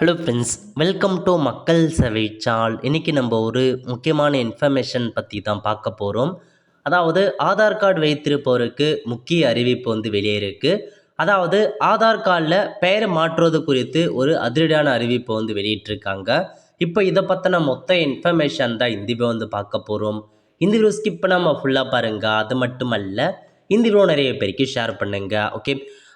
Hello friends, welcome to மக்கள் சேவை சால். இன்றைக்கி நம்ம ஒரு முக்கியமான இன்ஃபர்மேஷன் பற்றி தான் பார்க்க போகிறோம். அதாவது ஆதார் கார்டு வைத்திருப்பவருக்கு முக்கிய அறிவிப்பு வெளியேறிருக்கு. அதாவது ஆதார் கார்டில் பெயர் மாற்றுவது குறித்து ஒரு அதிரடியான அறிவிப்பை வெளியிட்டிருக்காங்க. இப்போ இதை பற்றின மொத்த இன்ஃபர்மேஷன் தான் இந்த வீடியோ பார்க்க போகிறோம். இந்த வீடியோ ஸ்கிப் பண்ணாமல் ஃபுல்லாக பாருங்கள். அது மட்டுமல்ல, இந்த வீடியோ நிறைய பேருக்கு ஷேர் பண்ணுங்கள். ஓகே,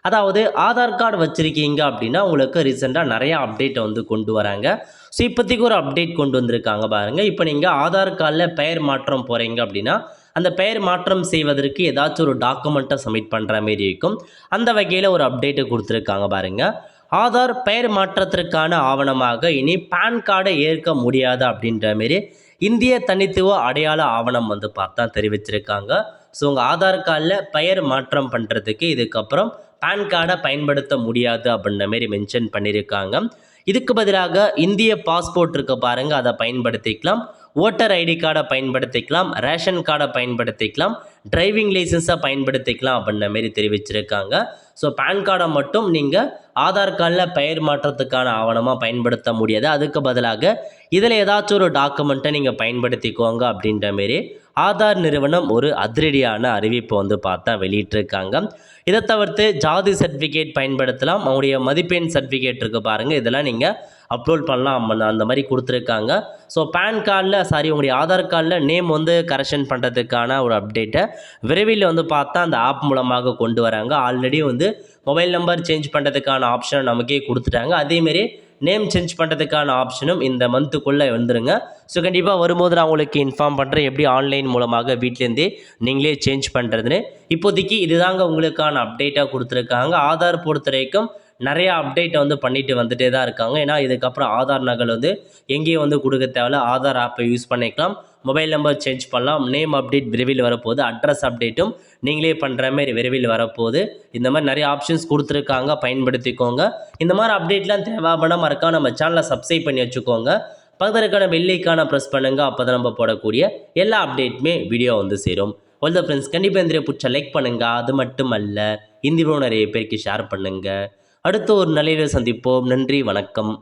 அதாவது ஆதார் கார்டு வச்சுருக்கீங்க அப்படின்னா உங்களுக்கு ரீசெண்டாக நிறையா அப்டேட்டை கொண்டு வராங்க. ஸோ இப்போதைக்கு ஒரு அப்டேட் கொண்டு வந்திருக்காங்க பாருங்கள். இப்போ நீங்கள் ஆதார் கார்டில் பெயர் மாற்றம் போகிறீங்க அப்படின்னா அந்த பெயர் மாற்றம் செய்வதற்கு ஏதாச்சும் ஒரு டாக்குமெண்ட்டை சப்மிட் பண்ணுற மாரி இருக்கும். அந்த வகையில் ஒரு அப்டேட்டை கொடுத்துருக்காங்க பாருங்கள். ஆதார் பெயர் மாற்றத்திற்கான ஆவணமாக இனி பேன் கார்டை ஏற்க முடியாது அப்படின்ற மாரி இந்திய தனித்துவ அடையாள ஆவணம் பார்த்தா தெரிவிச்சிருக்காங்க. ஸோ உங்கள் ஆதார் கார்டில் பெயர் மாற்றம் பண்ணுறதுக்கு இதுக்கப்புறம் பேன் கார்டை பயன்படுத்த முடியாது அப்படின்ற மாரி மென்ஷன் பண்ணியிருக்காங்க. இதுக்கு பதிலாக இந்திய பாஸ்போர்ட் இருக்க பாருங்கள், அதை பயன்படுத்திக்கலாம். ஓட்டர் ஐடி கார்டை பயன்படுத்திக்கலாம், ரேஷன் கார்டை பயன்படுத்திக்கலாம், டிரைவிங் லைசன்ஸை பயன்படுத்திக்கலாம் அப்படின்ற மாரி தெரிவிச்சிருக்காங்க. ஸோ பேன் கார்டை மட்டும் நீங்கள் ஆதார் கார்டில் பெயர் மாற்றத்துக்கான ஆவணமாக பயன்படுத்த முடியாது. அதுக்கு பதிலாக இதில் ஏதாச்சும் ஒரு டாக்குமெண்ட்டை நீங்கள் பயன்படுத்திக்கோங்க அப்படின்ற மாரி ஆதார் நிறுவனம் ஒரு அதிரடியான அறிவிப்பை பார்த்தா வெளியிட்டிருக்காங்க. இதை தவிர்த்து ஜாதி சர்டிஃபிகேட் பயன்படுத்தலாம், அவங்களுடைய மதிப்பெண் சர்டிஃபிகேட் இருக்குது பாருங்கள், இதெல்லாம் நீங்கள் அப்லோட் பண்ணலாம் அந்த மாதிரி கொடுத்துருக்காங்க. ஸோ பேன் கார்டில் உங்களுடைய ஆதார் கார்டில் நேம் கரெக்ஷன் பண்ணுறதுக்கான ஒரு அப்டேட்டை விரைவில் பார்த்தா அந்த ஆப் மூலமாக கொண்டு வராங்க. ஆல்ரெடி மொபைல் நம்பர் சேஞ்ச் பண்ணுறதுக்கான ஆப்ஷனை நமக்கே கொடுத்துட்டாங்க. அதேமாரி நேம் சேஞ்ச் பண்ணுறதுக்கான ஆப்ஷனும் இந்த மந்த்துக்குள்ளே வந்துடுங்க. ஸோ கண்டிப்பாக வரும்போது நான் உங்களுக்கு இன்ஃபார்ம் பண்ணுறேன், எப்படி ஆன்லைன் மூலமாக வீட்டிலேருந்தே நீங்களே சேஞ்ச் பண்ணுறதுன்னு. இப்போதைக்கு இதுதாங்க உங்களுக்கான அப்டேட்டாக கொடுத்துருக்காங்க. ஆதார் பொறுத்த வரைக்கும் நிறையா அப்டேட்டை பண்ணிட்டு வந்துட்டே தான் இருக்காங்க. ஏன்னா இதுக்கப்புறம் ஆதார் நகல் எங்கேயும் கொடுக்க தேவையில்ல. ஆதார் ஆப்பை யூஸ் பண்ணிக்கலாம், மொபைல் நம்பர் சேஞ்ச் பண்ணலாம், நேம் அப்டேட் விரைவில் வரப்போகுது, அட்ரஸ் அப்டேட்டும் நீங்களே பண்ணுற மாதிரி விரைவில் வரப்போகுது. இந்த மாதிரி நிறைய ஆப்ஷன்ஸ் கொடுத்துருக்காங்க, பயன்படுத்திக்கோங்க. இந்த மாதிரி அப்டேட்லாம் தேவைப்பட மறக்காம நம்ம சேனலை சப்ஸ்கிரைப் பண்ணி வச்சுக்கோங்க. பக்கத்திற்கான பெல்லைக்கான ப்ரெஸ் பண்ணுங்கள். அப்போ தான் நம்ம போடக்கூடிய எல்லா அப்டேட்டுமே வீடியோ சேரும். ஆல் த ஃப்ரெண்ட்ஸ், கண்டிப்பாக இந்த பிடிச்ச லைக் பண்ணுங்கள். அது மட்டும் அல்ல, இந்த வீடியோ நிறைய பேருக்கு ஷேர் பண்ணுங்கள். அடுத்த ஒரு நல்ல சந்திப்போம். நன்றி, வணக்கம்.